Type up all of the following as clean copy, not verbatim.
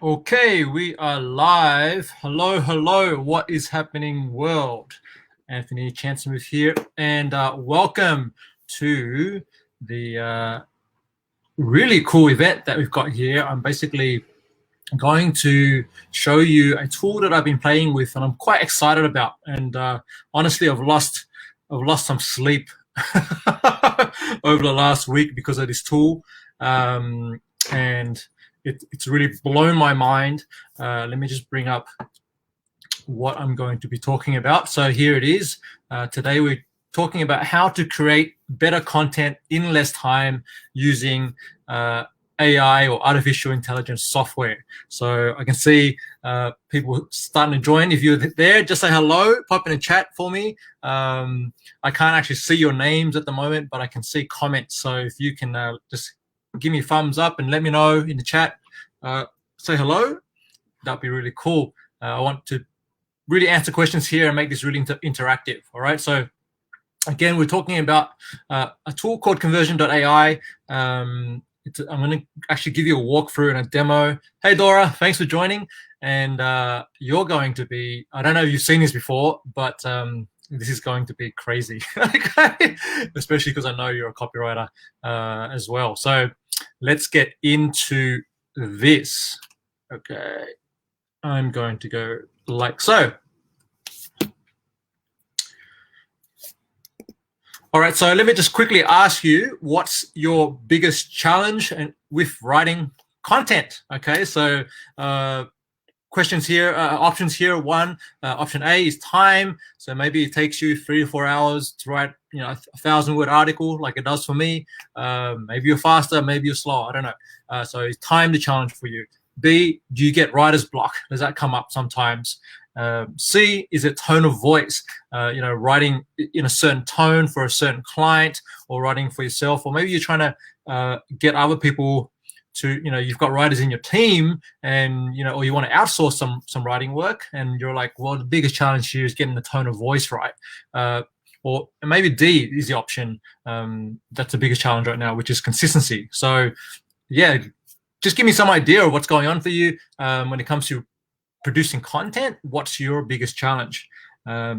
Okay, we are live. Hello, hello. What is happening, world? Anthony Chansmith here, and welcome to the really cool event that we've got here. I'm basically going to show you a tool that I've been playing with, and I'm quite excited about. And honestly, I've lost some sleep over the last week because of this tool, and it's really blown my mind. Let me just bring up what I'm going to be talking about. So here it is. Today we're talking about how to create better content in less time using AI or artificial intelligence software. So I can see people starting to join. If you're there, just say hello, pop in a chat for me. I can't actually see your names at the moment, but I can see comments. So if you can just give me a thumbs up and let me know in the chat, say hello, that'd be really cool. I want to really answer questions here and make this really interactive. All right. So again, we're talking about a tool called Conversion.ai. I'm going to actually give you a walkthrough and a demo. Hey, Dora, thanks for joining. And you're going to be, I don't know if you've seen this before, but this is going to be crazy, okay? Especially because I know you're a copywriter as well. So let's get into this. Okay, I'm going to go like so. All right, so let me just quickly ask you, what's your biggest challenge with writing content? Okay, so questions here, options here. One, option A is time. So maybe it takes you 3 to 4 hours to write, a 1,000-word article, like it does for me. Maybe you're faster, maybe you're slow. I don't know. So is time the challenge for you? B, do you get writer's block? Does that come up sometimes? C, is it tone of voice? Writing in a certain tone for a certain client, or writing for yourself, or maybe you're trying to get other people to, you've got writers in your team, and or you want to outsource some writing work, and you're like, well, the biggest challenge here is getting the tone of voice right. Or maybe D is the option. That's the biggest challenge right now, which is consistency. So yeah, just give me some idea of what's going on for you when it comes to producing content. What's your biggest challenge?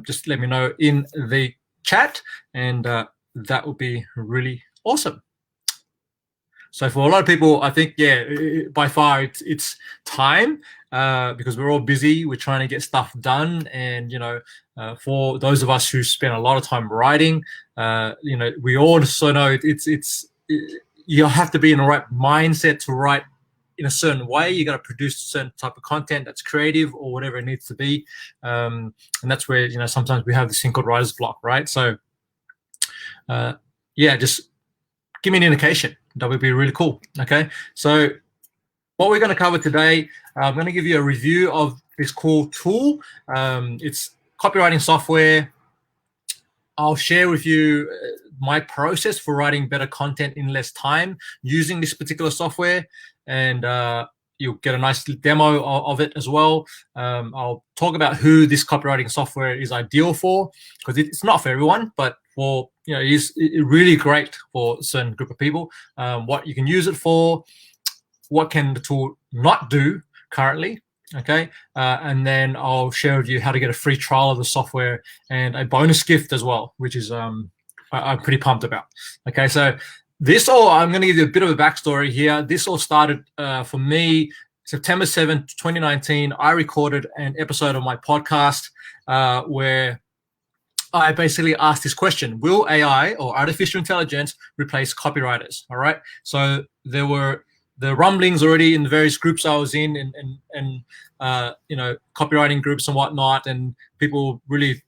Just let me know in the chat, and that would be really awesome. So for a lot of people, I think, by far it's time, because we're all busy. We're trying to get stuff done, and for those of us who spend a lot of time writing, we also know you have to be in the right mindset to write in a certain way. You got to produce a certain type of content that's creative or whatever it needs to be, and that's where sometimes we have this thing called writer's block, right? So just give me an indication. That would be really cool. Okay, so what we're going to cover today, I'm going to give you a review of this cool tool. It's copywriting software. I'll share with you my process for writing better content in less time using this particular software, and you'll get a nice demo of it as well. I'll talk about who this copywriting software is ideal for, because it's not for everyone, but for it is really great for a certain group of people. What you can use it for, what can the tool not do currently, okay? And then I'll share with you how to get a free trial of the software and a bonus gift as well, which is I'm pretty pumped about. Okay, so I'm going to give you a bit of a backstory here. This all started for me September 7th, 2019. I recorded an episode of my podcast where I basically asked this question: will AI or artificial intelligence replace copywriters? All right. So there were the rumblings already in the various groups I was in, and copywriting groups and whatnot, and people really,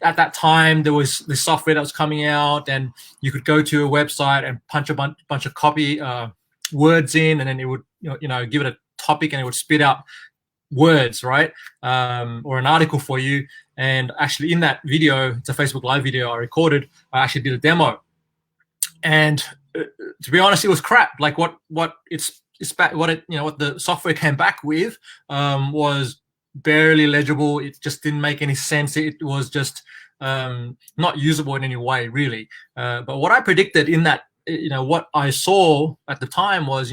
at that time, there was this software that was coming out, and you could go to a website and punch a bunch of copy words in, and then it would give it a topic, and it would spit out words, right? Or an article for you. And actually, in that video, it's a Facebook Live video I recorded, I actually did a demo, and to be honest, it was crap. Like what the software came back with was barely legible. It just didn't make any sense. It was just not usable in any way, really. But what I predicted in that, what I saw at the time was,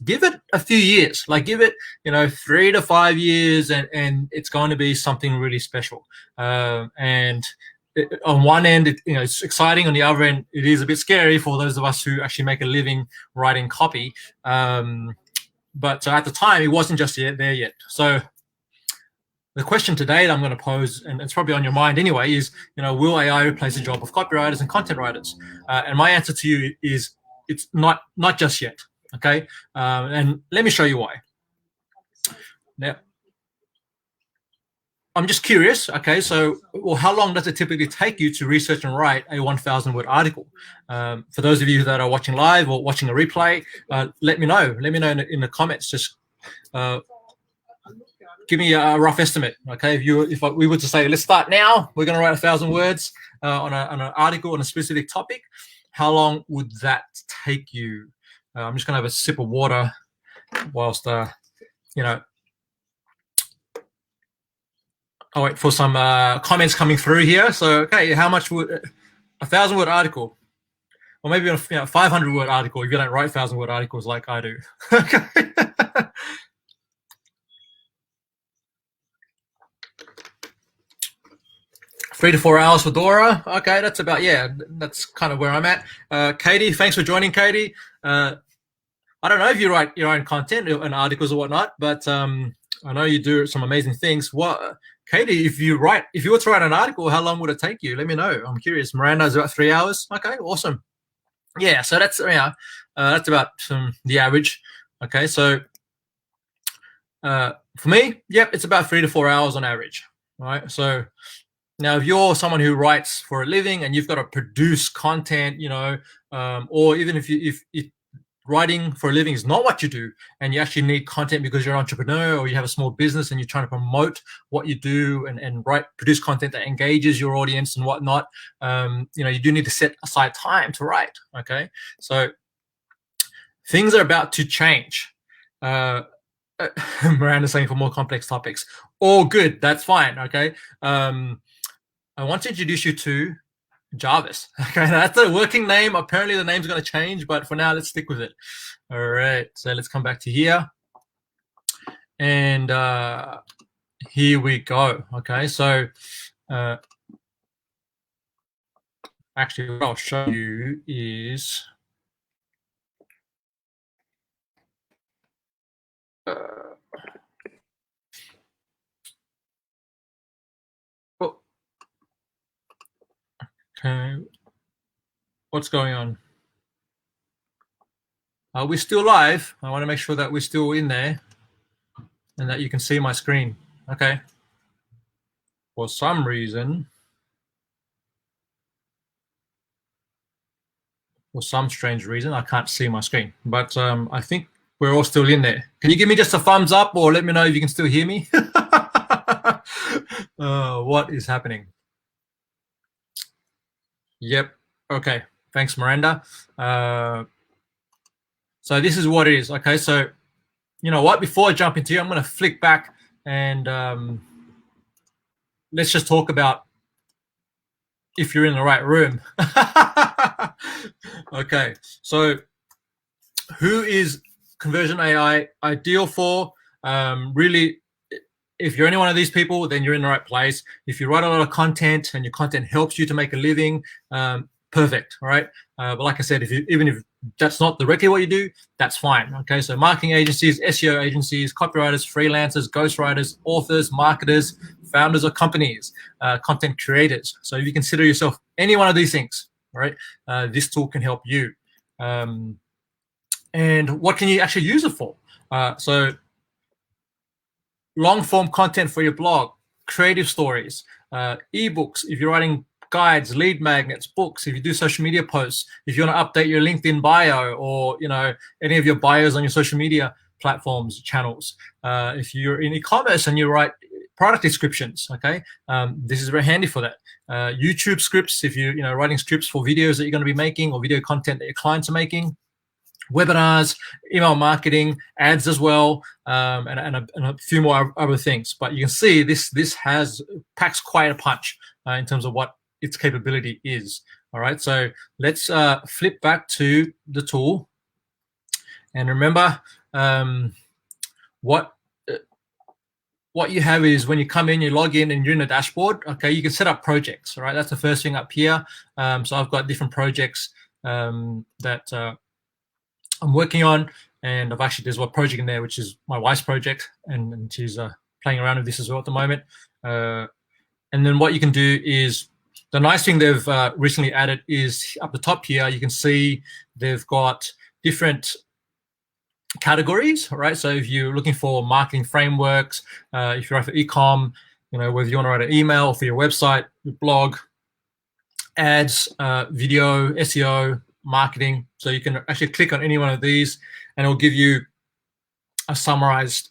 give it a few years, like give it 3 to 5 years, and it's going to be something really special. And on one end, it's exciting. On the other end, it is a bit scary for those of us who actually make a living writing copy. But at the time, it wasn't just there yet. So the question today that I'm going to pose, and it's probably on your mind anyway, is, will AI replace the job of copywriters and content writers? And my answer to you is, it's not just yet. Okay, and let me show you why. Now, I'm just curious. Okay, so how long does it typically take you to research and write a 1,000-word article? For those of you that are watching live or watching a replay, let me know. Let me know in the comments. Just give me a rough estimate. Okay, if we were to say, let's start now, we're going to write 1,000 words on an article on a specific topic. How long would that take you? I'm just going to have a sip of water whilst I'll wait for some comments coming through here. So, okay, how much would a 1,000-word article, or maybe a 500-word article, if you don't write 1,000-word articles like I do? Okay. 3 to 4 hours for Dora. Okay, that's about, that's kind of where I'm at. Katie, thanks for joining, Katie. I don't know if you write your own content and articles or whatnot, but I know you do some amazing things. Katie, if you were to write an article, how long would it take you? Let me know. I'm curious. Miranda's about 3 hours. Okay, awesome. Yeah, so that's that's about the average. Okay, so for me, yep, it's about 3 to 4 hours on average. All right, so now if you're someone who writes for a living and you've got to produce content, or even if writing for a living is not what you do, and you actually need content because you're an entrepreneur or you have a small business and you're trying to promote what you do and produce content that engages your audience and whatnot, you do need to set aside time to write. Okay, so things are about to change. Miranda's saying for more complex topics. All good, that's fine. Okay, I want to introduce you to Jarvis. Okay, that's the working name. Apparently the name's going to change, but for now, let's stick with it. All right, so let's come back to here. And here we go. Okay, so actually what I'll show you is okay, what's going on? Are we still live? I want to make sure that we're still in there and that you can see my screen. Okay. For some reason, for some strange reason, I can't see my screen, but I think we're all still in there. Can you give me just a thumbs up or let me know if you can still hear me? What is happening? Yep. Okay. Thanks, Miranda. So this is what it is. Okay. So, you know what? Before I jump into here, I'm going to flick back and let's just talk about if you're in the right room. Okay. So who is Conversion.ai ideal for? Really, if you're any one of these people, then you're in the right place. If you write a lot of content and your content helps you to make a living, perfect, all right? But like I said, even if that's not directly what you do, that's fine, okay? So marketing agencies, SEO agencies, copywriters, freelancers, ghostwriters, authors, marketers, founders of companies, content creators. So if you consider yourself any one of these things, all right, this tool can help you. And what can you actually use it for? So long form content for your blog, creative stories, ebooks, if you're writing guides, lead magnets, books, if you do social media posts, if you want to update your LinkedIn bio or any of your bios on your social media platforms, channels. If you're in e-commerce and you write product descriptions, okay, this is very handy for that. YouTube scripts, if you're writing scripts for videos that you're going to be making or video content that your clients are making. Webinars, email marketing, ads as well, and a few more other things. But you can see this packs quite a punch in terms of what its capability is. All right, so let's flip back to the tool. And remember, what what you have is when you come in, you log in and you're in a dashboard. Okay, you can set up projects. Right, that's the first thing up here. So I've got different projects that I'm working on, and there's one project in there which is my wife's project, and she's playing around with this as well at the moment. And then what you can do is, the nice thing they've recently added is up the top here, you can see they've got different categories, right? So if you're looking for marketing frameworks, if you write for e-com, whether you want to write an email for your website, your blog, ads, video, SEO, marketing. So you can actually click on any one of these, and it'll give you a summarized,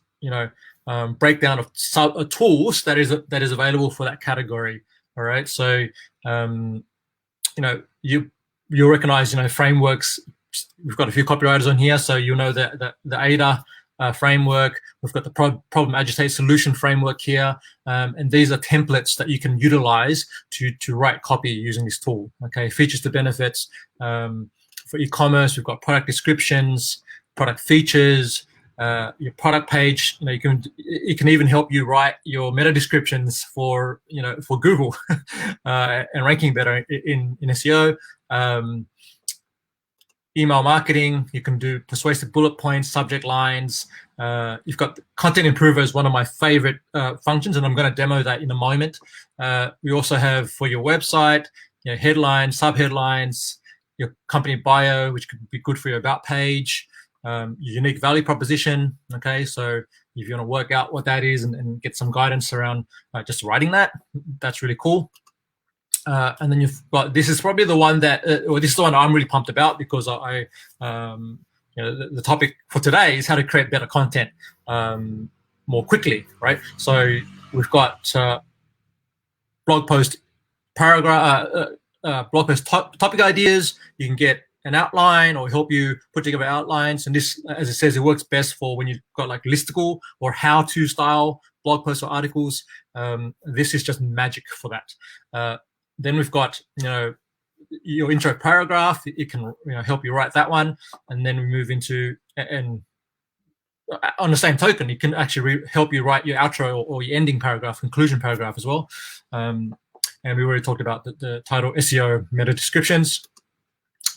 breakdown of tools that is available for that category. All right. So you'll recognize frameworks. We've got a few copywriters on here, so the ADA framework. We've got the problem agitate solution framework here, and these are templates that you can utilize to write copy using this tool. Okay, features to benefits. For e-commerce, we've got product descriptions, product features, your product page. It can even help you write your meta descriptions for Google and ranking better in SEO. Email marketing, you can do persuasive bullet points, subject lines. You've got content improver is one of my favorite functions, and I'm going to demo that in a moment. We also have for your website, headlines, subheadlines, your company bio, which could be good for your about page, your unique value proposition. Okay, so if you want to work out what that is and get some guidance around just writing that, that's really cool. And then you've got, this is probably the one that, or this is the one I'm really pumped about, because the topic for today is how to create better content more quickly, right? So we've got blog post paragraph, blog post topic ideas. You can get an outline or help you put together outlines. And this, as it says, it works best for when you've got like listicle or how-to style blog posts or articles. This is just magic for that. Then we've got, your intro paragraph. It can help you write that one. And then we move into, and on the same token, it can actually help you write your outro or your ending paragraph, conclusion paragraph as well. And we already talked about the title, SEO, meta descriptions.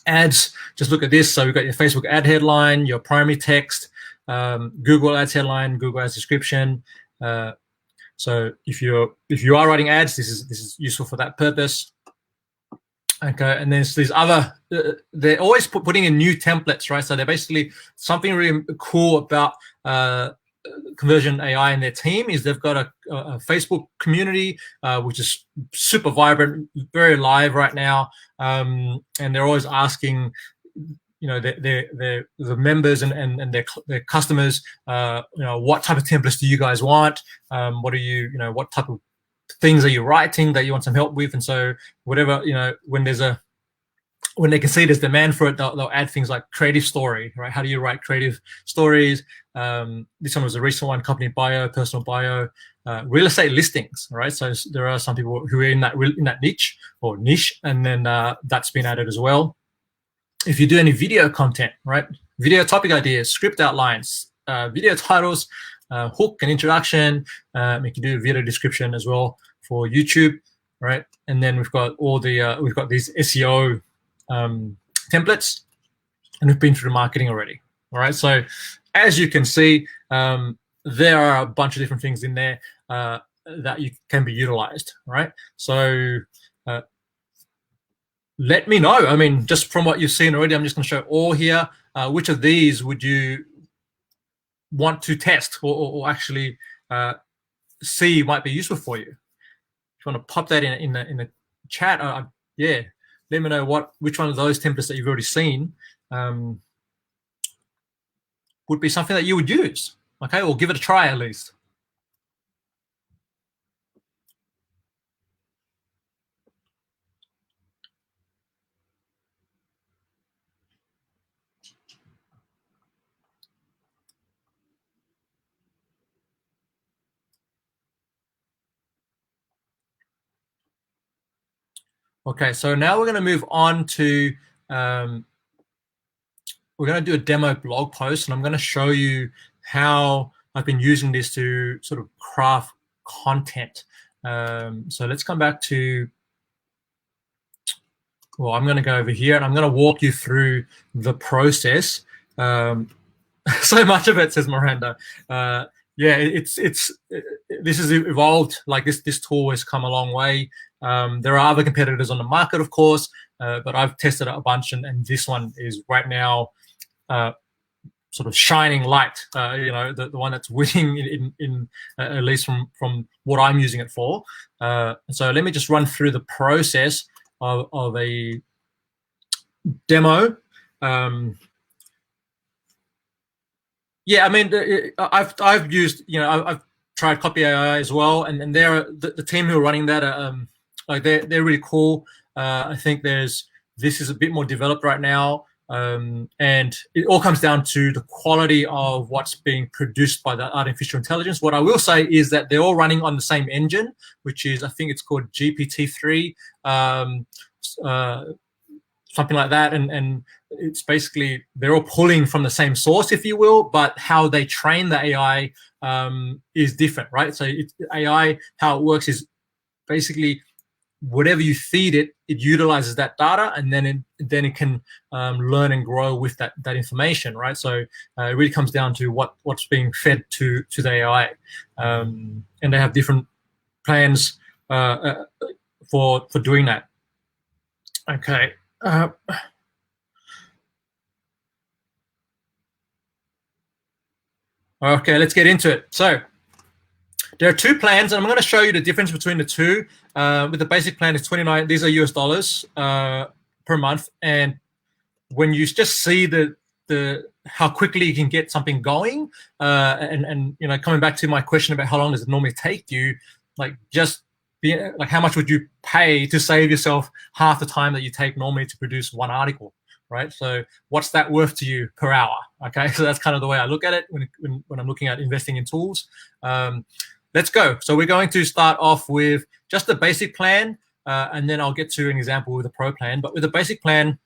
Ads, just look at this. So we've got your Facebook ad headline, your primary text, Google ads headline, Google ads description. So if you are writing ads, this is useful for that purpose. Okay, and then there's these other. They're always putting in new templates, right? So they're basically, something really cool about Conversion.ai and their team is they've got a Facebook community which is super vibrant, very live right now, and they're always asking, the members and their customers, what type of templates do you guys want? What are what type of things are you writing that you want some help with? And so whatever, when they can see there's demand for it, they'll add things like creative story, right? How do you write creative stories? This one was a recent one, company bio, personal bio, real estate listings, right? So there are some people who are in that niche, and then that's been added as well. If you do any video content, right? Video topic ideas, script outlines, video titles, hook and introduction. You can do a video description as well for YouTube, right? And then we've got all the we've got these SEO templates, and we've been through marketing already. All right. So as you can see, there are a bunch of different things in there that you can be utilized. Right. So let me know. I mean, just from what you've seen already, I'm just going to show all here. Which of these would you want to test or actually see might be useful for you? If you want to pop that in the chat, yeah, let me know which one of those templates that you've already seen would be something that you would use. Okay, or give it a try at least. Okay, so now we're going to move on to we're going to do a demo blog post, and I'm going to show you how I've been using this to sort of craft content. So let's come back to, well, I'm going to go over here and I'm going to walk you through the process. So much of it, says Miranda. Yeah, this has evolved. Like this tool has come a long way. There are other competitors on the market, of course, but I've tested it a bunch, and this one is right now sort of shining light. The one that's winning in at least from what I'm using it for. So let me just run through the process of a demo. Yeah, I mean, I've used, I've tried Copy.ai as well, and they're the team who are running that like they're really cool. I think this is a bit more developed right now, and it all comes down to the quality of what's being produced by the artificial intelligence. What I will say is that they're all running on the same engine, which is, I think it's called GPT-3. Something like that, and it's basically they're all pulling from the same source, if you will, but how they train the AI is different, right? So AI, how it works is basically whatever you feed it, it utilizes that data, and then it can learn and grow with that information, right? So it really comes down to what's being fed to the AI, and they have different plans for doing that. Okay. Okay, let's get into it. So there are two plans, and I'm going to show you the difference between the two. With the basic plan, it's 29. These are US dollars per month, and when you just see the how quickly you can get something going, and coming back to my question about how long does it normally take you, like how much would you pay to save yourself half the time that you take normally to produce one article, right? So what's that worth to you per hour? Okay, so that's kind of the way I look at it when I'm looking at investing in tools. Let's go. So we're going to start off with just the basic plan, and then I'll get to an example with a pro plan. But with the basic plan,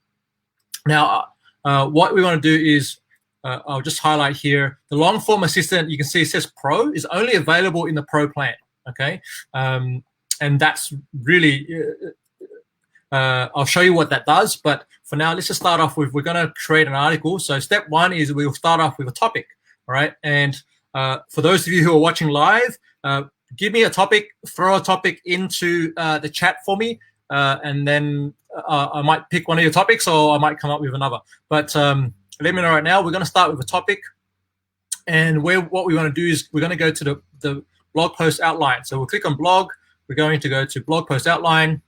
now what we want to do is, I'll just highlight here, the long form assistant, you can see it says pro, is only available in the pro plan, okay? And that's really, I'll show you what that does, but for now, let's just start off with, we're going to create an article. So step one is we'll start off with a topic, all right? And for those of you who are watching live, give me a topic, throw a topic into the chat for me, and then I might pick one of your topics, or I might come up with another. But let me know right now. We're going to start with a topic, and what we want to do is we're going to go to the blog post outline. So we'll click on blog. We're going to go to blog post outline.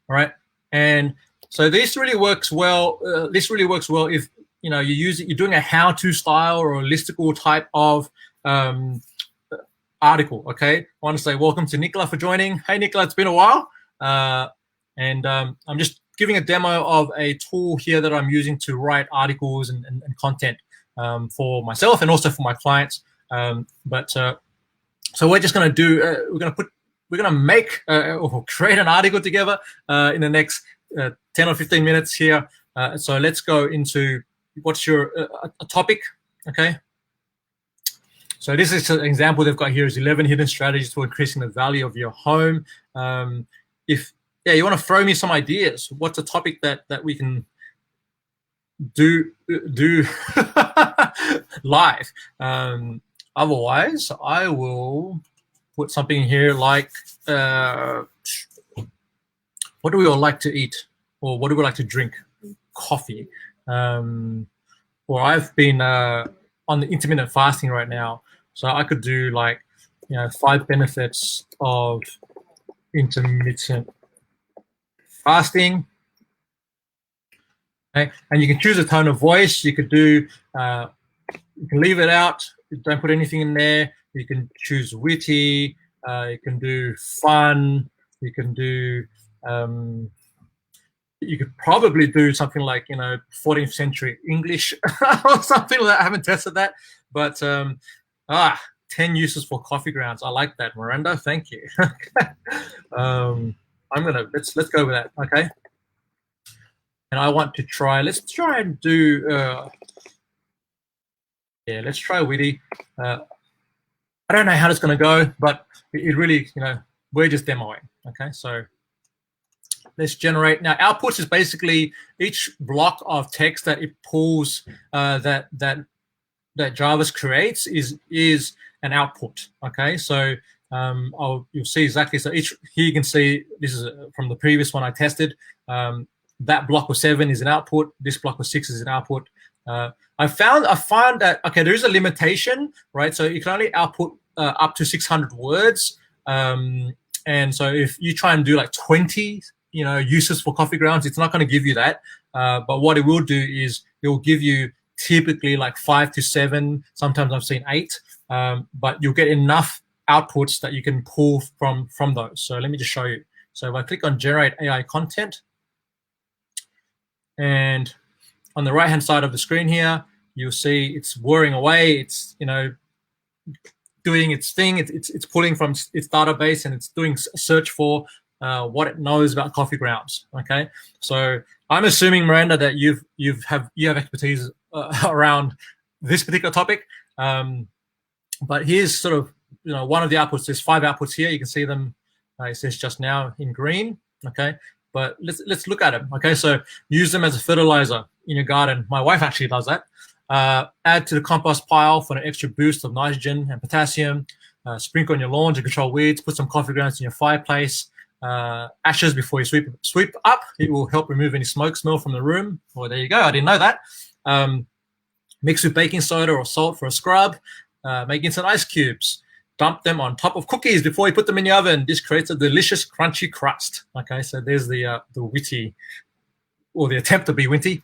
All right, and so this really works well. If you're doing a how-to style or a listicle type of article. Okay, I want to say welcome to Nicola for joining. Hey Nicola, it's been a while, and I'm just giving a demo of a tool here that I'm using to write articles and content for myself and also for my clients. So we're just going to do. We're going to make or create an article together in the next 10 or 15 minutes here. So let's go into what's your a topic, okay? So this is an example they've got here is 11 hidden strategies for increasing the value of your home. If you want to throw me some ideas, what's a topic that we can do live? Otherwise, I will put something here like, what do we all like to eat? Or what do we like to drink? Coffee. Or I've been on the intermittent fasting right now. So I could do like, 5 benefits of intermittent fasting. Okay. And you can choose a tone of voice. You could do, you can leave it out. Don't put anything in there. You can choose witty. You can do fun. You can do, you could probably do something like, 14th century English or something like that. I haven't tested that, but 10 uses for coffee grounds. I like that, Miranda. Thank you. let's go with that. Okay. and I want to try. Let's try and do. Yeah, let's try witty. I don't know how it's going to go, but it really, we're just demoing. Okay, so let's generate. Now, outputs is basically each block of text that it pulls that Jarvis creates is an output. Okay, so you'll see exactly. So here you can see this is from the previous one I tested. That block of 7 is an output. This block of 6 is an output. I find that there is a limitation, right? So you can only output up to 600 words, and so if you try and do like 20, uses for coffee grounds, it's not going to give you that. But what it will do is it will give you typically like 5 to 7. Sometimes I've seen 8, but you'll get enough outputs that you can pull from those. So let me just show you. So if I click on generate AI content, and on the right hand side of the screen here, you'll see it's whirring away. It's doing its thing. It's pulling from its database, and it's doing a search for what it knows about coffee grounds. Okay, so I'm assuming, Miranda, that you have expertise around this particular topic. But here's sort of one of the outputs. There's 5 outputs here. You can see them. It says just now in green. Okay, but let's look at them. Okay, so use them as a fertilizer in your garden. My wife actually does that. Add to the compost pile for an extra boost of nitrogen and potassium. Sprinkle on your lawn to control weeds. Put some coffee grounds in your fireplace. Ashes before you sweep up. It will help remove any smoke smell from the room. Well, there you go. I didn't know that. Mix with baking soda or salt for a scrub. Make into ice cubes. Dump them on top of cookies before you put them in the oven. This creates a delicious, crunchy crust. Okay, so there's the witty, or the attempt to be witty.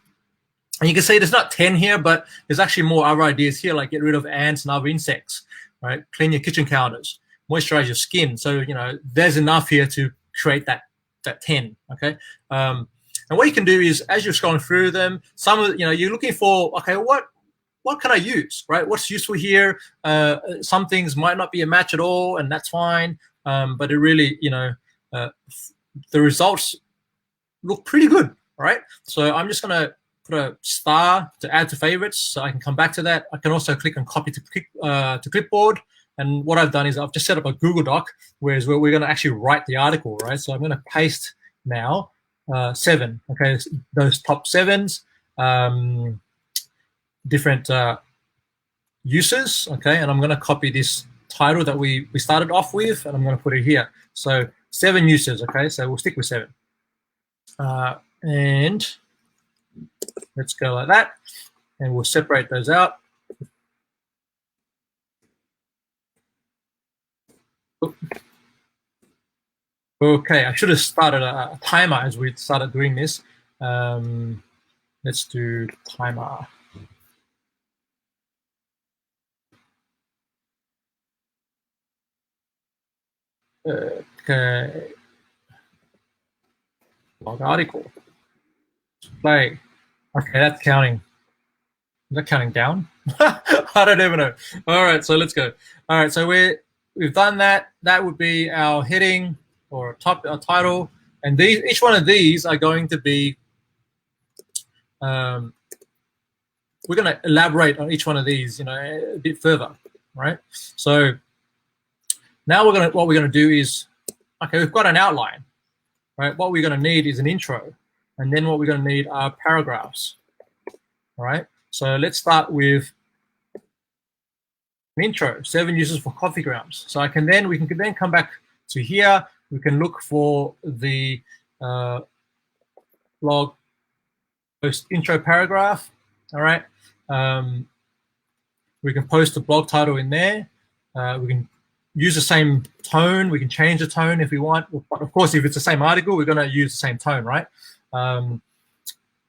And you can see there's not 10 here, but there's actually more other ideas here, like get rid of ants and other insects, right? Clean your kitchen counters, moisturize your skin. So, there's enough here to create that 10, okay? And what you can do is, as you're scrolling through them, some of, you're looking for, okay, what can I use, right? What's useful here? Some things might not be a match at all, and that's fine. But it really, the results look pretty good, right? So I'm just gonna put a star to add to favorites, so I can come back to that. I can also click on copy to clipboard. And what I've done is I've just set up a Google Doc, where we're going to actually write the article, right? So I'm going to paste now 7. Okay, those top 7s. Different uses, okay, and I'm going to copy this title that we started off with, and I'm going to put it here. So 7 uses, okay, so we'll stick with 7. And let's go like that, and we'll separate those out. Okay, I should have started a timer as we started doing this. Let's do timer. Okay. Log article. Play. Okay, that's counting. Is that counting down? I don't even know. All right, so let's go. All right, so we've done that. That would be our heading or our title, and each one of these are going to be. We're going to elaborate on each one of these, a bit further, right? So now what we're gonna do is, okay, we've got an outline, right? What we're going to need is an intro, and then what we're going to need are paragraphs. All right. So let's start with an intro. 7 uses for coffee grounds. So we can then come back to here. We can look for the blog post intro paragraph. All right. We can post the blog title in there. We can use the same tone. We can change the tone if we want. But of course, if it's the same article, we're going to use the same tone, right?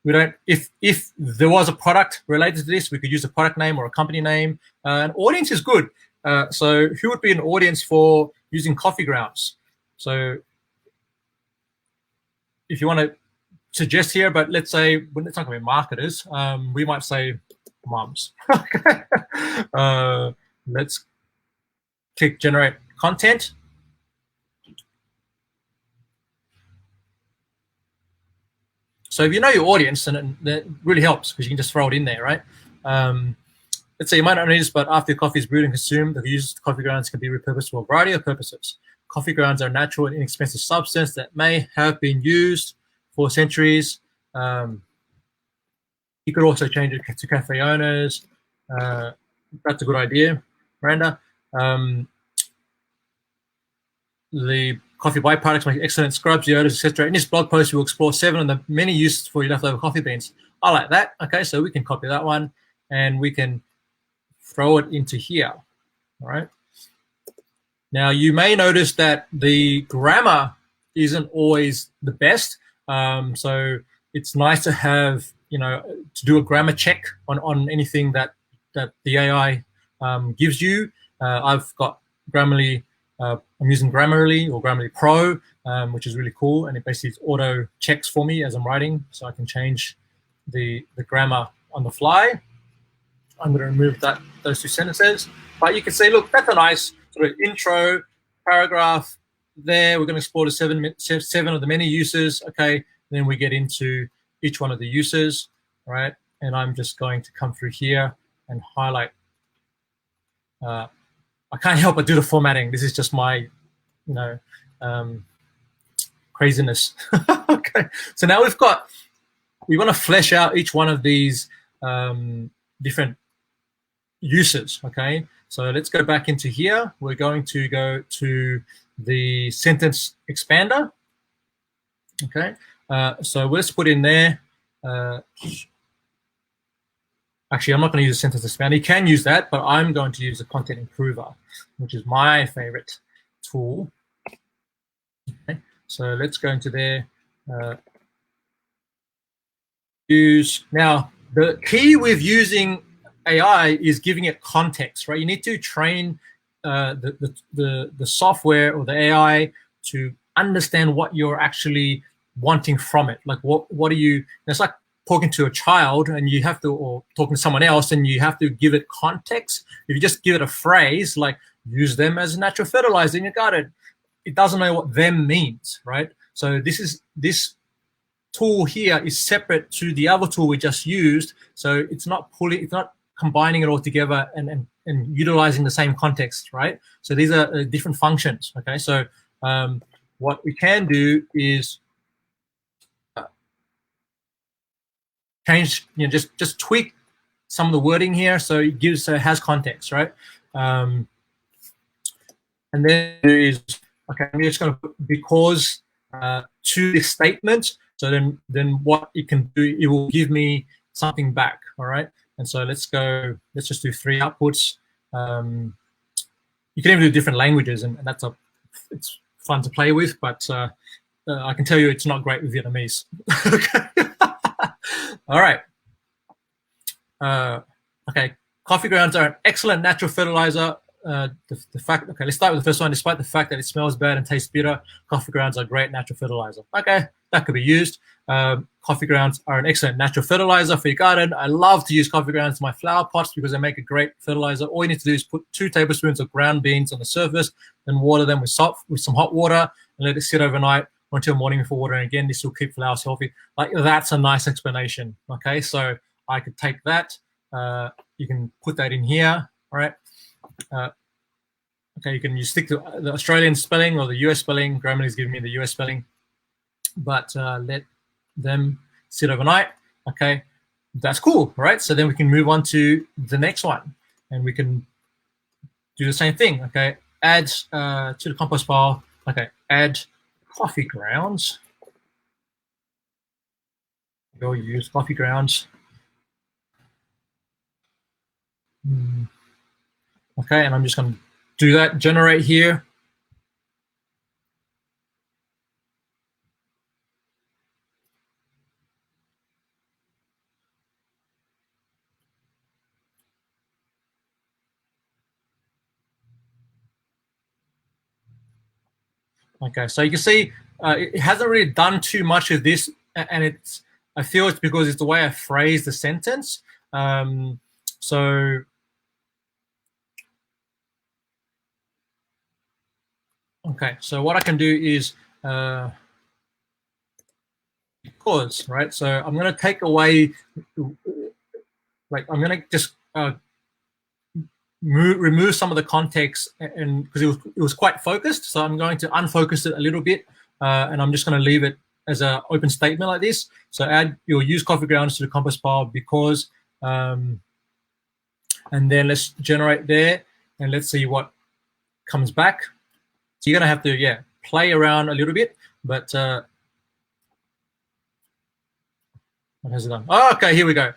We don't. If there was a product related to this, we could use a product name or a company name. An audience is good. So who would be an audience for using coffee grounds? So if you want to suggest here, but let's say it's not going to be marketers. We might say moms. Let's click generate content. So if you know your audience, then that really helps because you can just throw it in there, right? Let's say you might not need this, but after your coffee is brewed and consumed, the used coffee grounds can be repurposed for a variety of purposes. Coffee grounds are a natural and inexpensive substance that may have been used for centuries. You could also change it to cafe owners. That's a good idea, Miranda. The coffee byproducts make excellent scrubs, deodorants, etc. In this blog post, we'll explore 7 of the many uses for your leftover coffee beans. I like that. Okay, so we can copy that one, and we can throw it into here. All right. Now, you may notice that the grammar isn't always the best. So it's nice to have, to do a grammar check on anything that the AI gives you. I've got Grammarly. I'm using Grammarly or Grammarly Pro, which is really cool, and it basically auto checks for me as I'm writing, so I can change the grammar on the fly. I'm going to remove those 2 sentences, but you can see, look, that's a nice sort of intro paragraph there. We're going to explore the 7 of the many uses. Okay, then we get into each one of the uses, right? And I'm just going to come through here and highlight. I can't help but do the formatting. This is just my, craziness. Okay, so now we want to flesh out each one of these different uses. Okay, so let's go back into here. We're going to go to the sentence expander. Okay, so let's put in there. Actually, I'm not going to use a sentence expander. You can use that, but I'm going to use a content improver, which is my favorite tool. Okay, so let's go into there. Use now. The key with using AI is giving it context, right? You need to train the software or the AI to understand what you're actually wanting from it. Like what are you? It's like talking to a child, and you have to, or talking to someone else, and you have to give it context. If you just give it a phrase like "use them as a natural fertilizer in your garden," it doesn't know what "them" means, right? So this tool here is separate to the other tool we just used, so it's not combining it all together and utilizing the same context, right? So these are different functions. Okay, so what we can do is change, just tweak some of the wording here so it has context, right? And then there is, okay, I'm just going to put because to this statement. So then what it can do, it will give me something back. All right. And so let's just do 3 outputs. You can even do different languages, and it's fun to play with, but I can tell you it's not great with Vietnamese. Okay. All right. Okay. Coffee grounds are an excellent natural fertilizer. Okay, let's start with the first one. Despite the fact that it smells bad and tastes bitter, coffee grounds are great natural fertilizer. Okay, that could be used. Coffee grounds are an excellent natural fertilizer for your garden. I love to use coffee grounds in my flower pots because they make a great fertilizer. All you need to do is put 2 tablespoons of ground beans on the surface, then water them with some hot water, and let it sit overnight or until morning before watering again. This will keep flowers healthy. Like, that's a nice explanation. Okay, so I could take that. You can put that in here. All right. Okay, you stick to the Australian spelling or the US spelling. Grammarly is giving me the US spelling, but let them sit overnight. Okay, that's cool, right? So then we can move on to the next one, and we can do the same thing. Okay, add to the compost pile. Okay, add coffee grounds. We'll use coffee grounds. Okay, and I'm just going to do that, generate here. Okay, so you can see it hasn't really done too much of this, and I feel it's because it's the way I phrase the sentence. So okay, so what I can do is pause, right? So I'm going to take away, like I'm going to just remove some of the context, and because it was quite focused, so I'm going to unfocus it a little bit, and I'm just going to leave it as an open statement like this. So add your use coffee grounds to the compass pile because, and then let's generate there, and let's see what comes back. So you're going to have to play around a little bit, but what has it done? Oh, okay, here we go.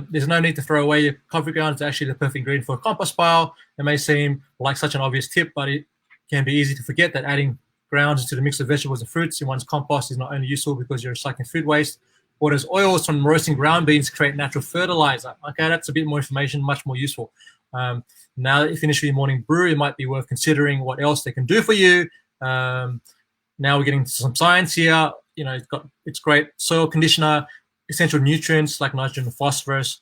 There's no need to throw away your coffee grounds. It's actually the perfect ingredient for a compost pile. It may seem like such an obvious tip, but it can be easy to forget that adding grounds into the mix of vegetables and fruits in one's compost is not only useful because you're recycling food waste, but as oils from roasting ground beans create natural fertilizer. Okay, that's a bit more information, much more useful. Now that you finish your morning brew, it might be worth considering what else they can do for you. Now we're getting to some science here. You know, it's great soil conditioner, essential nutrients like nitrogen and phosphorus.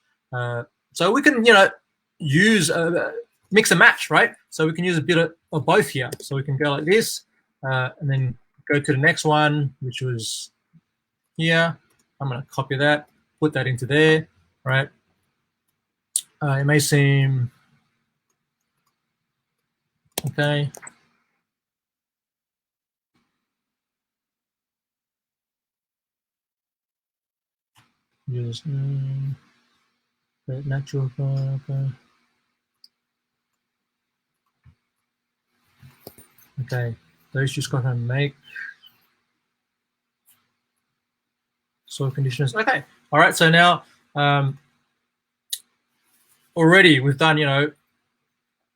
So we can, use mix and match, right? So we can use a bit of both here. So we can go like this, and then go to the next one, which was here. I'm going to copy that, put that into there, right? It may seem okay. Use natural. Okay. Okay, those just got to make soil conditions. Okay, all right. So now already we've done,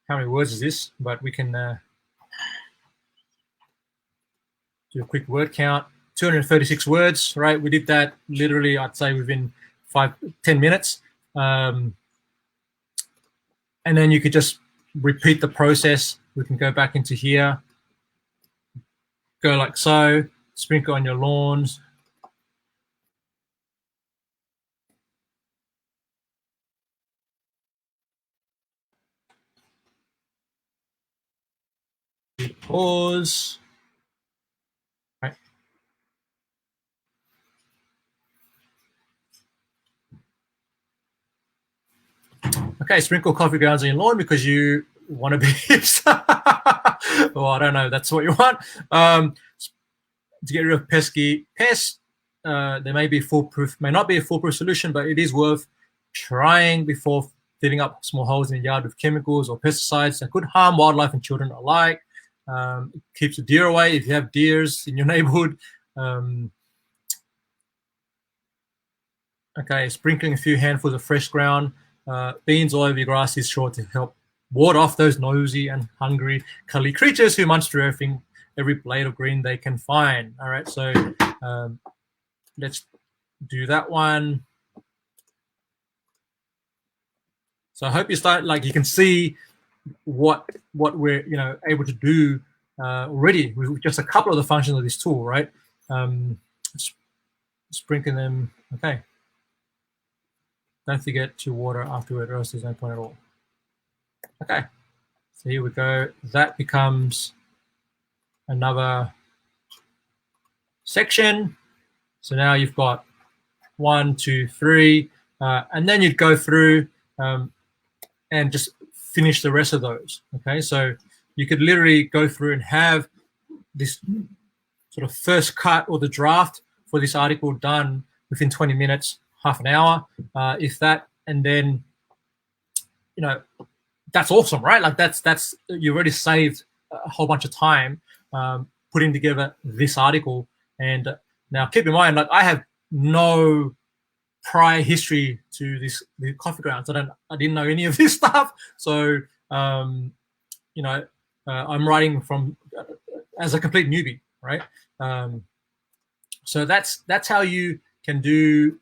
how many words is this? But we can do a quick word count. 236 words, right? We did that literally, I'd say, within 5-10 minutes. And then you could just repeat the process. We can go back into here, go like so, sprinkle on your lawns. Pause. Right. Okay, sprinkle coffee grounds on your lawn because you want to be well, I don't know, that's what you want. To get rid of pesky pests, there may be foolproof, may not be a foolproof solution, but it is worth trying before filling up small holes in the yard with chemicals or pesticides that could harm wildlife and children alike. It keeps the deer away if you have deers in your neighborhood. Okay, sprinkling a few handfuls of fresh ground beans all over your grass is sure to help ward off those nosy and hungry cuddly creatures who munch through every blade of green they can find. All right, so let's do that one. So I hope you you can see what we're able to do already with just a couple of the functions of this tool, right? Sprinkle them. Okay. Don't forget to water afterward, or else there's no point at all. Okay. So here we go. That becomes another section. So now you've got 1, 2, 3, and then you'd go through and just finish the rest of those. Okay, so you could literally go through and have this sort of first cut or the draft for this article done within 20 minutes, half an hour, if that, and then that's awesome, right? Like that's you already saved a whole bunch of time putting together this article. And now keep in mind, like I have no prior history to the coffee grounds. I didn't know any of this stuff. So I'm writing from as a complete newbie, right? So that's how you can do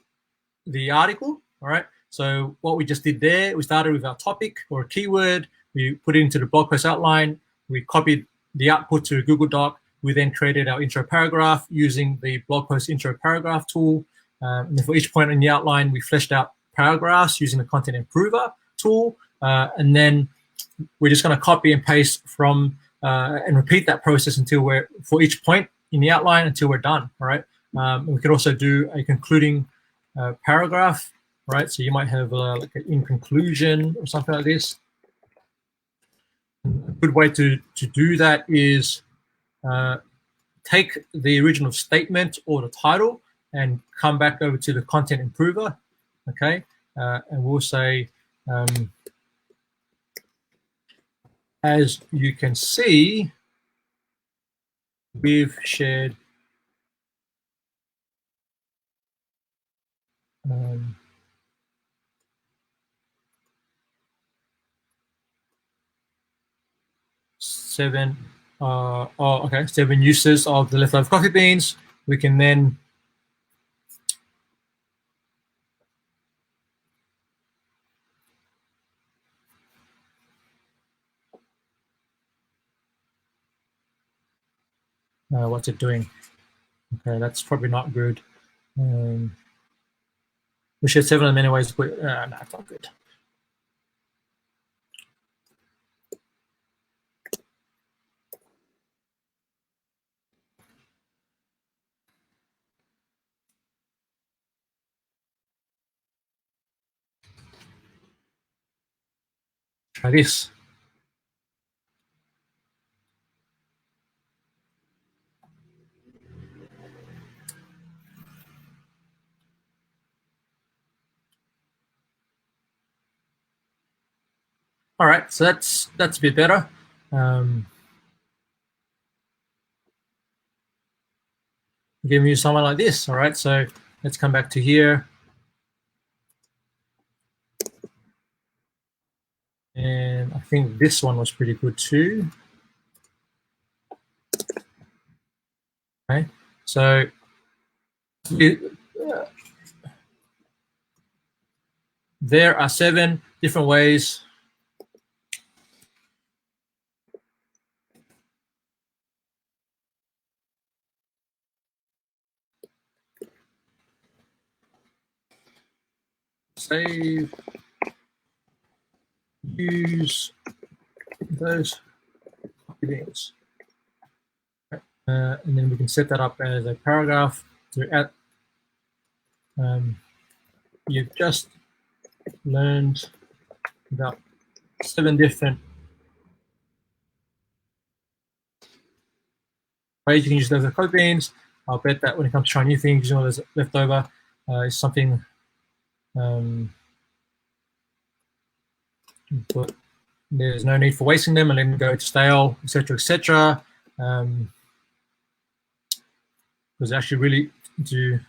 the article. All right. So what we just did there, we started with our topic or a keyword. We put it into the blog post outline. We copied the output to a Google Doc. We then created our intro paragraph using the blog post intro paragraph tool. And then for each point in the outline, we fleshed out paragraphs using the content improver tool. And then we're just going to copy and paste from and repeat that process until for each point in the outline until we're done. All right. We could also do a concluding paragraph, right? So you might have like an in conclusion or something like this. A good way to do that is take the original statement or the title and come back over to the content improver, okay? And we'll say, as you can see, we've shared seven uses of the leftover coffee beans. We can then what's it doing? Okay, that's probably not good. We shared 7 in many ways, but no, it's not good. Try this. All right, so that's a bit better. Give you someone like this. All right, so let's come back to here. And I think this one was pretty good too. Okay, so there are 7 different ways save, use those links. And then we can set that up as a paragraph to add. You've just learned about 7 different ways you can use leftover coffee beans. I'll bet that when it comes to trying new things, using all those leftover is something but there's no need for wasting them and letting them go to stale, etc., etc. Because actually really to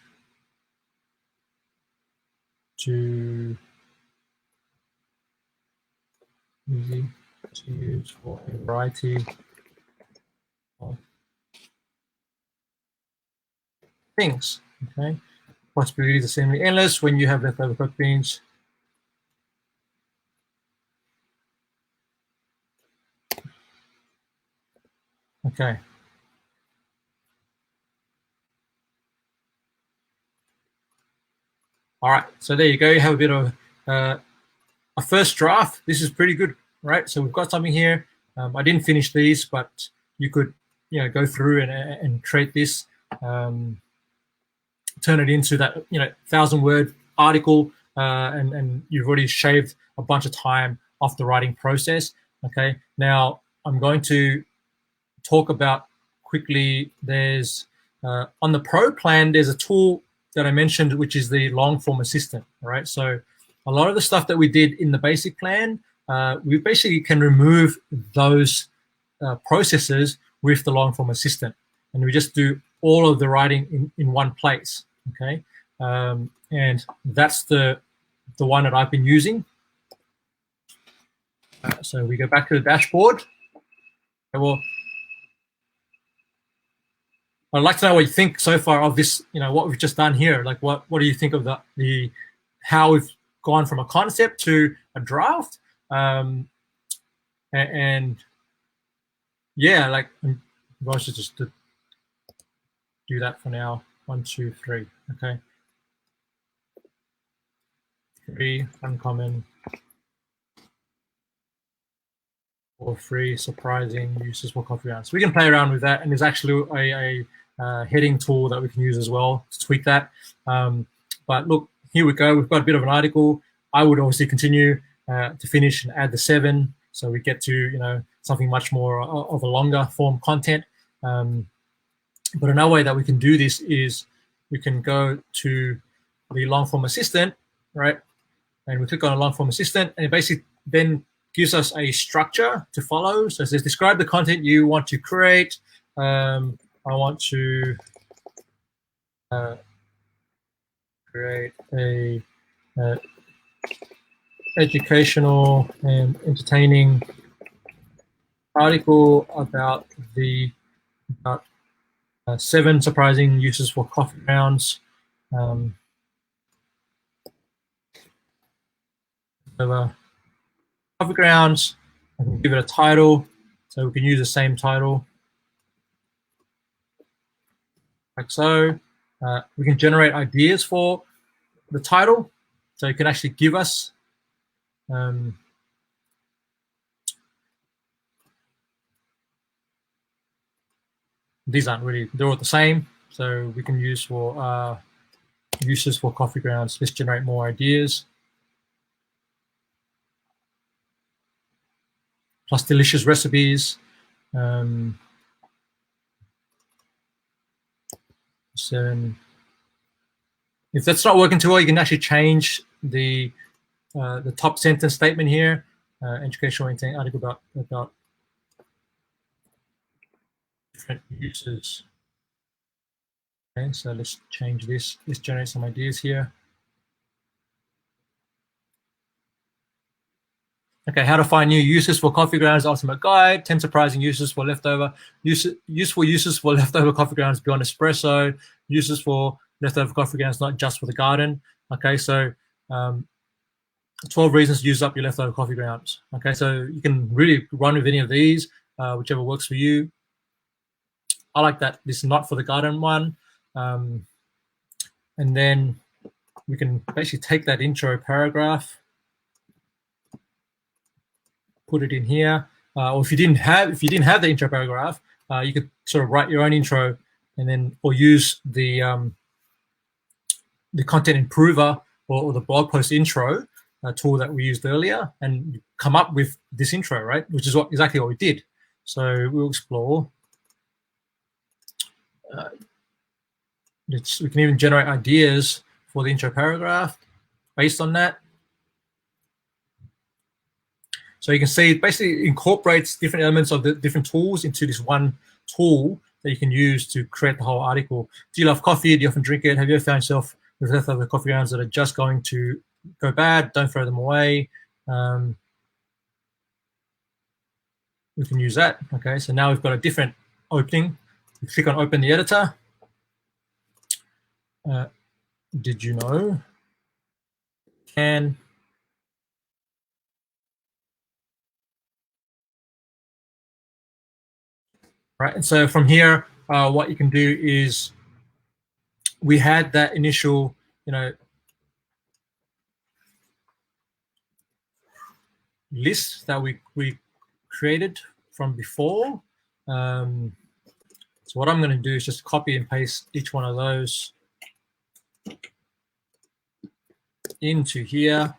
easy to use for a variety of things. Okay, possibilities are seemingly endless when you have leftover cooked beans. Okay. All right, so there you go. You have a bit of a first draft. This is pretty good, right? So we've got something here. I didn't finish these, but you could, go through and create this, turn it into that, 1,000-word article, and you've already shaved a bunch of time off the writing process. Okay, now I'm going to talk about quickly. There's on the Pro plan, there's a tool that I mentioned, which is the long form assistant. Right, so a lot of the stuff that we did in the basic plan, we basically can remove those processes with the long form assistant, and we just do all of the writing in one place. Okay, and that's the one that I've been using. So we go back to the dashboard. Well, I'd like to know what you think so far of this, what we've just done here. Like, what do you think of the how we've gone from a concept to a draft? And yeah, like, I should just do that for now. 1, 2, 3. Okay. 3 uncommon or 3 surprising uses for coffee rounds. So we can play around with that, and there's actually heading tool that we can use as well to tweak that. But look, here we go. We've got a bit of an article. I would obviously continue to finish and add the 7, so we get to something much more of a longer form content. But another way that we can do this is we can go to the long form assistant, right? And we click on a long form assistant, and it basically then gives us a structure to follow. So it says, describe the content you want to create. I want to create a educational and entertaining article about 7 surprising uses for coffee grounds. Coffee grounds. I can give it a title, so we can use the same title, like so. We can generate ideas for the title, so you can actually give us these aren't really, they're all the same, so we can use for uses for coffee grounds. Let's generate more ideas. Plus delicious recipes. 7. If that's not working too well, you can actually change the top sentence statement here. Educational intent article about different uses. Okay, so let's change this. Let's generate some ideas here. Okay, how to find new uses for coffee grounds, ultimate guide, 10 surprising uses for leftover, useful uses for leftover coffee grounds beyond espresso, uses for leftover coffee grounds, not just for the garden. Okay, so 12 reasons to use up your leftover coffee grounds. Okay, so you can really run with any of these, whichever works for you. I like that this is not for the garden one. And then we can basically take that intro paragraph, put it in here, or if you didn't have the intro paragraph, you could sort of write your own intro, and then or use the content improver or the blog post intro tool that we used earlier, and come up with this intro, right? Which is exactly what we did. So we'll explore. We can even generate ideas for the intro paragraph based on that. So you can see it basically incorporates different elements of the different tools into this one tool that you can use to create the whole article. Do you love coffee? Do you often drink it? Have you ever found yourself with leftover coffee grounds that are just going to go bad? Don't throw them away. We can use that. Okay, so now we've got a different opening. We click on open the editor. Did you know? And right, and so from here, what you can do is we had that initial, list that we created from before. So what I'm going to do is just copy and paste each one of those into here.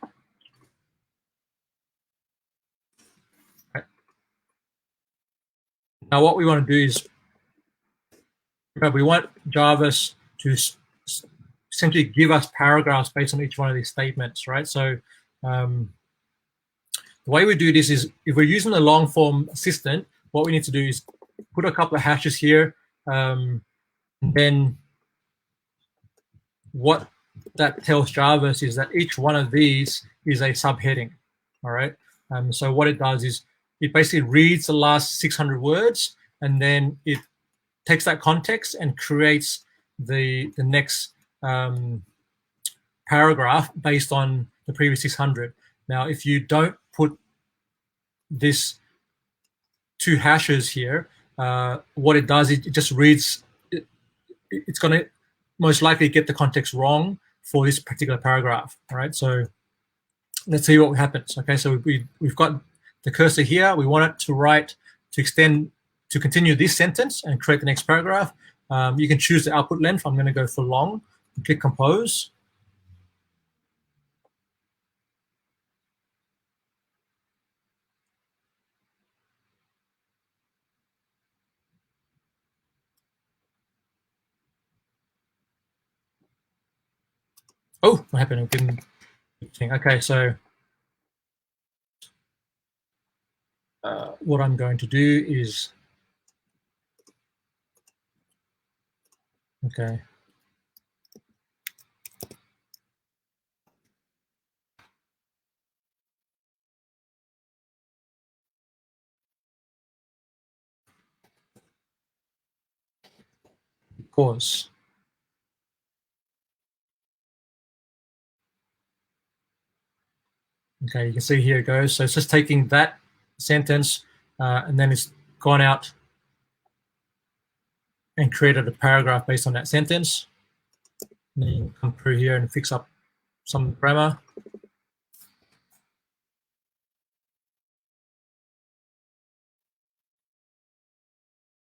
Right. Now what we want to do is we want Jarvis to essentially give us paragraphs based on each one of these statements, right? So the way we do this is, if we're using the long form assistant, what we need to do is put a couple of hashes here, and then what that tells Jarvis is that each one of these is a subheading. All right. So what it does is it basically reads the last 600 words, and then it takes that context and creates the next paragraph based on the previous 600. Now, if you don't put this 2 hashes here, what it does, it just reads. It's going to most likely get the context wrong for this particular paragraph. All right, so let's see what happens. Okay, so we've got the cursor here. We want it to continue this sentence and create the next paragraph. You can choose the output length. I'm going to go for long. Click compose. Oh, what happened? It didn't. Okay, so what I'm going to do is, okay. Pause. Okay, you can see here it goes. So it's just taking that sentence and then it's gone out and created a paragraph based on that sentence. And then you come through here and fix up some grammar.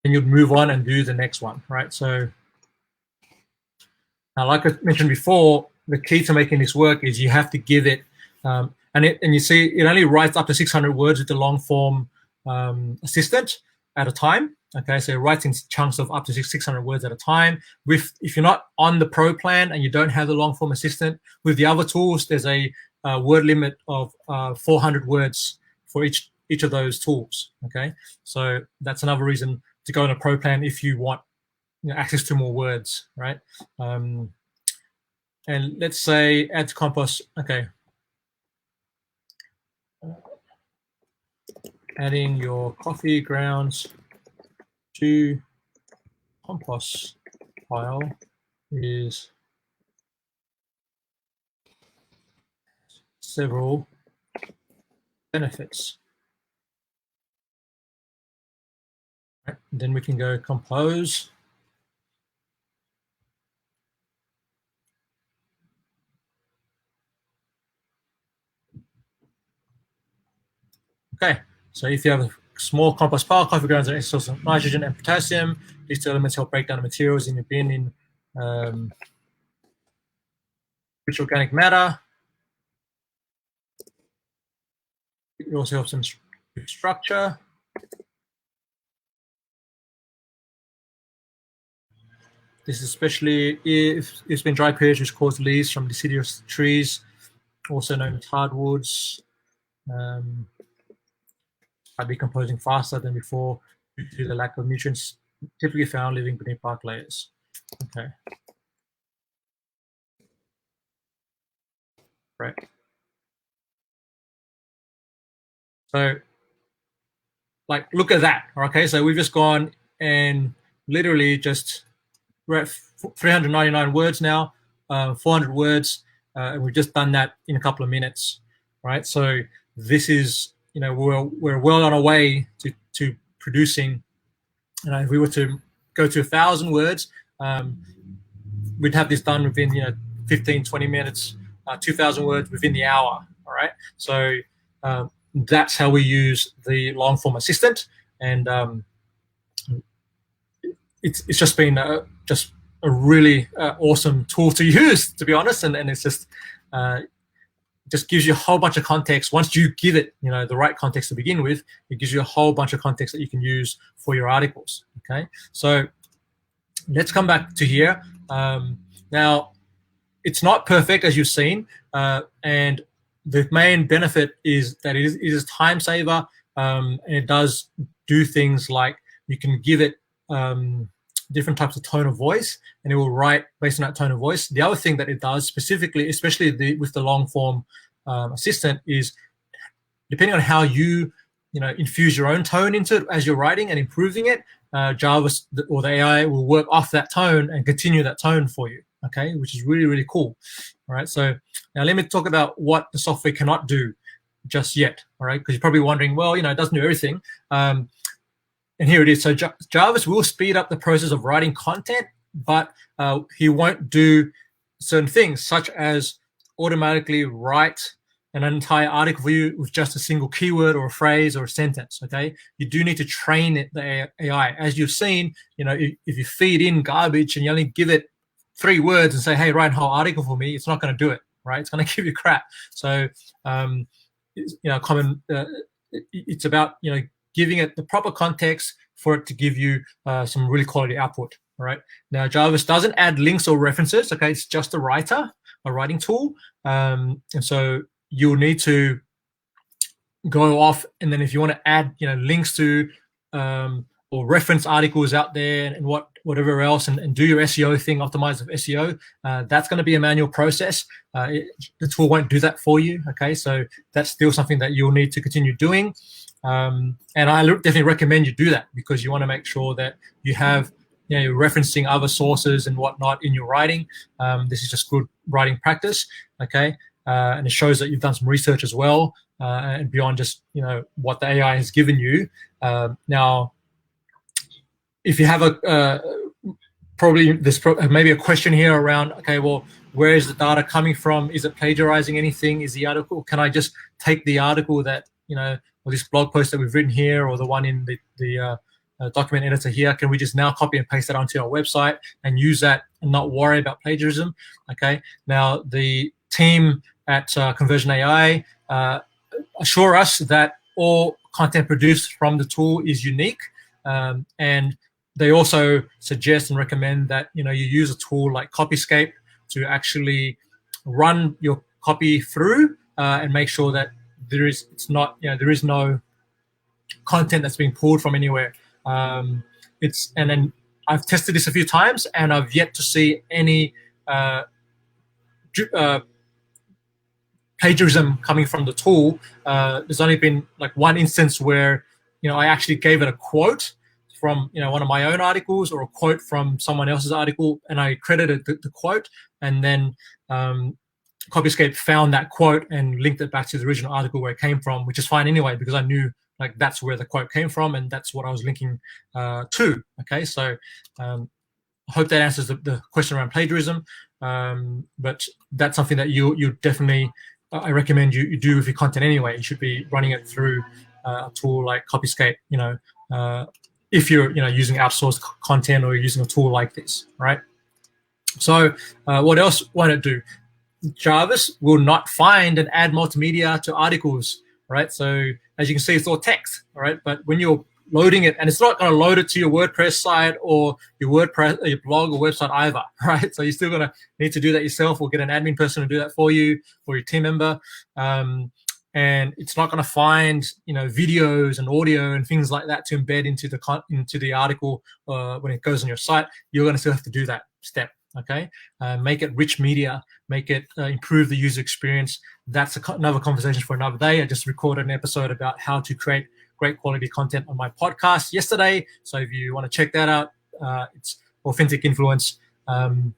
And you'd move on and do the next one, right? So now, like I mentioned before, the key to making this work is you have to give it, and you see it only writes up to 600 words with the long form assistant at a time. Okay, so it writes in chunks of up to 600 words at a time. If you're not on the pro plan and you don't have the long form assistant, with the other tools, there's a word limit of 400 words for each of those tools. Okay, so that's another reason to go on a pro plan if you want access to more words, right? And let's say add to compost. Okay, adding your coffee grounds to compost pile is several benefits. Right, then we can go compose. Okay, so if you have a small compost pile, coffee grounds are a source of nitrogen and potassium. These two elements help break down the materials in your bin in rich organic matter. It also helps in structure. This is especially if it's been dry periods which cause leaves from deciduous trees, also known as hardwoods. Are decomposing faster than before due to the lack of nutrients typically found living beneath bark layers. Okay. Right. So, like, look at that. Okay, so we've just gone and literally just, we're at 399 words now, 400 words, and we've just done that in a couple of minutes, right? So this is, we're well on our way to producing. If we were to go to 1,000 words, we'd have this done within 15, 20 minutes, 2,000 words within the hour. All right. So that's how we use the long form assistant, and it's just been just a really awesome tool to use, to be honest. And it's just gives you a whole bunch of context. Once you give it, the right context to begin with, it gives you a whole bunch of context that you can use for your articles. Okay, so let's come back to here. Now, it's not perfect, as you've seen, and the main benefit is that it is a time saver, and it does do things like you can give it different types of tone of voice, and it will write based on that tone of voice. The other thing that it does specifically, especially with the long form assistant, is depending on how you infuse your own tone into it as you're writing and improving it, Jarvis or the AI will work off that tone and continue that tone for you. Okay, which is really, really cool. All right, so now let me talk about what the software cannot do just yet. All right, because you're probably wondering, well, it doesn't do everything. And here it is. So Jarvis will speed up the process of writing content, but he won't do certain things, such as automatically write an entire article for you with just a single keyword or a phrase or a sentence. Okay, you do need to train it, the AI. As you've seen, if you feed in garbage and you only give it 3 words and say, hey, write a whole article for me, it's not going to do it, right? It's going to give you crap. So it's about giving it the proper context for it to give you some really quality output. All right. Now, Jarvis doesn't add links or references. Okay, it's just a writing tool, and so you'll need to go off, and then if you want to add links to or reference articles out there and whatever else, and do your SEO thing, optimize the SEO, that's going to be a manual process. The tool won't do that for you. Okay, so that's still something that you'll need to continue doing, and I definitely recommend you do that, because you want to make sure that you have you're referencing other sources and whatnot in your writing. This is just good writing practice. Okay, and it shows that you've done some research as well, and beyond just what the AI has given you. Now, if you have maybe a question here around, okay, well, where is the data coming from? Is it plagiarizing anything? Is the article, can I just take the article that, or this blog post that we've written here, or the one in the document editor here, can we just now copy and paste that onto our website and use that and not worry about plagiarism? Okay, now the team at Conversion.ai assure us that all content produced from the tool is unique, and they also suggest and recommend that you use a tool like Copyscape to actually run your copy through and make sure that there is no content that's being pulled from anywhere. And then I've tested this a few times, and I've yet to see any plagiarism coming from the tool. There's only been like one instance where I actually gave it a quote from one of my own articles, or a quote from someone else's article, and I credited the quote, and then Copyscape found that quote and linked it back to the original article where it came from, which is fine anyway, because I knew like that's where the quote came from, and that's what I was linking to. Okay, so I hope that answers the question around plagiarism, but that's something that you definitely, I recommend you do with your content anyway. You should be running it through a tool like Copyscape, if you're using outsourced content, or you're using a tool like this, right? So what else won't it do? Jarvis will not find and add multimedia to articles, right? So as you can see, it's all text, all right? But when you're loading it, and it's not going to load it to your WordPress site or your blog or website either, right? So you're still going to need to do that yourself, or get an admin person to do that for you, or your team member. And it's not going to find videos and audio and things like that to embed into the article when it goes on your site. You're going to still have to do that step. Okay, make it rich media, make it improve the user experience. That's another conversation for another day. I just recorded an episode about how to create great quality content on my podcast yesterday. So if you want to check that out, it's Authentic Influence on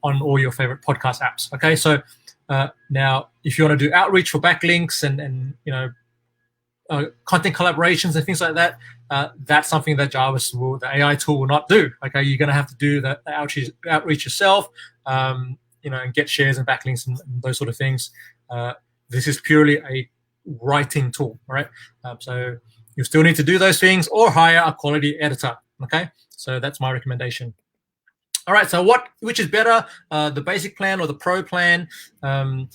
all your favorite podcast apps. Okay, so now if you want to do outreach for backlinks and content collaborations and things like that, that's something that the AI tool will not do. Okay, you're going to have to do the outreach yourself, and get shares and backlinks and those sort of things. This is purely a writing tool, right? So you still need to do those things, or hire a quality editor. Okay, so that's my recommendation. All right, so which is better, the basic plan or the pro plan? The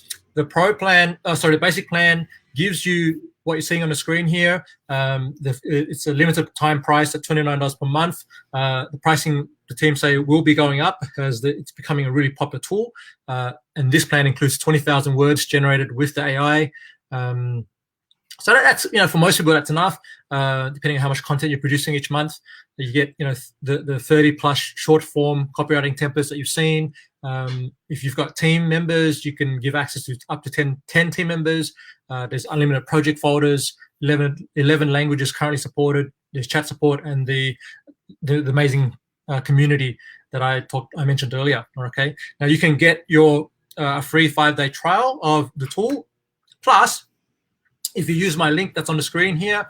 basic plan gives you what you're seeing on the screen here. It's a limited time price at $29 per month. The pricing, the team say, will be going up because it's becoming a really popular tool. And this plan includes 20,000 words generated with the AI. So that's, for most people, that's enough, depending on how much content you're producing each month. You get, the 30 plus short form copywriting templates that you've seen. If you've got team members, you can give access to up to 10 team members. There's unlimited project folders, 11 languages currently supported. There's chat support, and the amazing community that I mentioned earlier. Okay, now you can get your free 5-day trial of the tool. Plus, if you use my link that's on the screen here,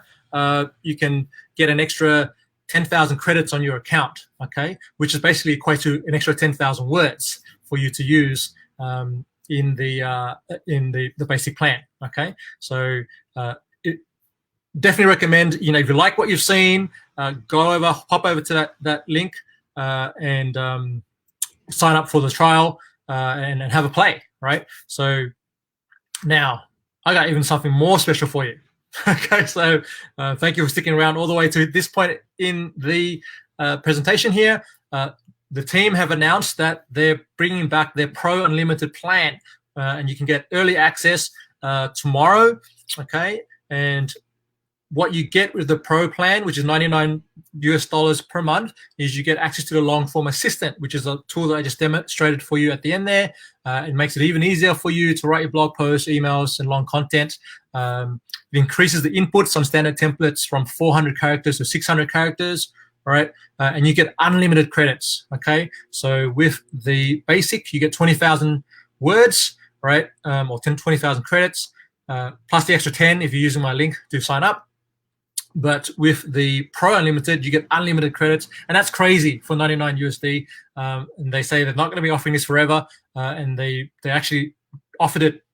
you can get an extra 10,000 credits on your account, okay, which is basically equate to an extra 10,000 words for you to use in the basic plan. Okay, so definitely recommend, if you like what you've seen, hop over to that link and sign up for the trial and have a play, right? So now I got even something more special for you. Okay, so thank you for sticking around all the way to this point in the presentation here. The team have announced that they're bringing back their Pro Unlimited plan, and you can get early access tomorrow. Okay, and what you get with the Pro plan, which is $99 per month, is you get access to the long form assistant, which is a tool that I just demonstrated for you at the end there. It makes it even easier for you to write your blog posts, emails, and long content. It increases the inputs on standard templates from 400 characters to 600 characters. All right, and you get unlimited credits. Okay, so with the basic, you get 20,000 words, right, or 20,000 credits, plus the extra 10 if you're using my link to sign up. But with the Pro Unlimited, you get unlimited credits, and that's crazy for 99 USD. And they say they're not going to be offering this forever, and they actually offered it,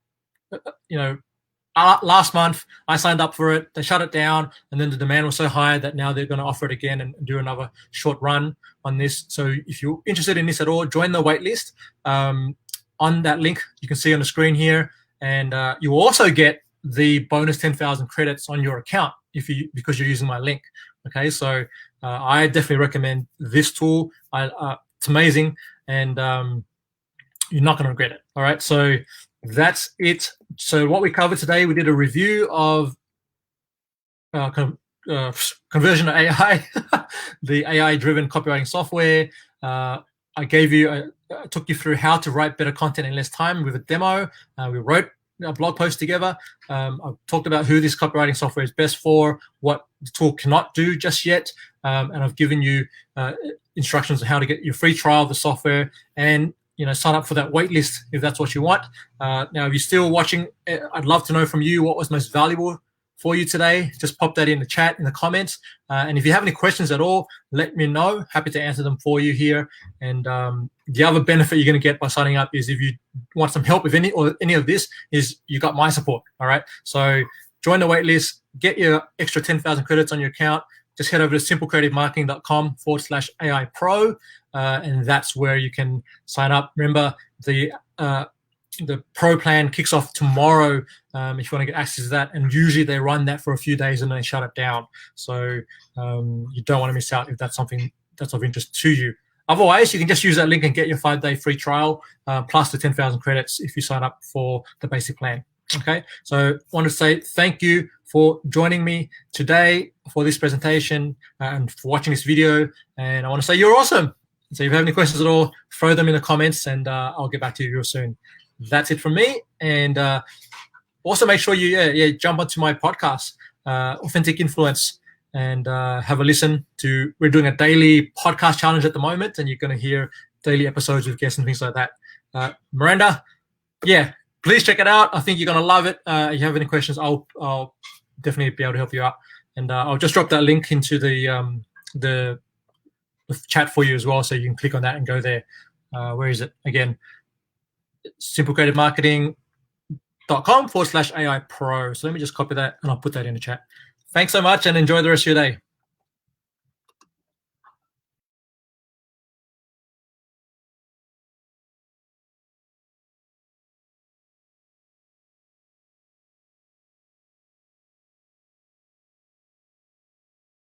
last month. I signed up for it. They shut it down, and then the demand was so high that now they're going to offer it again and do another short run on this. So if you're interested in this at all, join the waitlist on that link you can see on the screen here, and you will also get the bonus 10,000 credits on your account because you're using my link. Okay, so I definitely recommend this tool. It's amazing, and you're not going to regret it. All right, so that's it. So what we covered today, we did a review of Conversion.ai, the AI-driven copywriting software. I took you through how to write better content in less time with a demo. We wrote a blog post together. I've talked about who this copywriting software is best for, what the tool cannot do just yet, and I've given you instructions on how to get your free trial of the software and sign up for that wait list if that's what you want. Now, if you're still watching, I'd love to know from you what was most valuable for you today. Just pop that in the chat, in the comments. And if you have any questions at all, let me know. Happy to answer them for you here. And the other benefit you're going to get by signing up is if you want some help with any of this, is you got my support. All right. So join the waitlist, get your extra 10,000 credits on your account. Just head over to simplecreativemarketing.com/AI Pro, and that's where you can sign up. Remember, the Pro plan kicks off tomorrow if you want to get access to that, and usually they run that for a few days and then they shut it down. So you don't want to miss out if that's something that's of interest to you. Otherwise, you can just use that link and get your 5-day free trial plus the 10,000 credits if you sign up for the basic plan. Okay, so I want to say thank you for joining me today for this presentation and for watching this video. And I want to say you're awesome. So if you have any questions at all, throw them in the comments and I'll get back to you real soon. That's it from me. And also make sure you jump onto my podcast, Authentic Influence, and have a listen to. We're doing a daily podcast challenge at the moment, and you're going to hear daily episodes with guests and things like that. Miranda, please check it out. I think you're going to love it. If you have any questions, I'll definitely be able to help you out. And I'll just drop that link into the chat for you as well, so you can click on that and go there. Where is it? Again, simplecreativemarketing.com/AI Pro. So let me just copy that and I'll put that in the chat. Thanks so much and enjoy the rest of your day.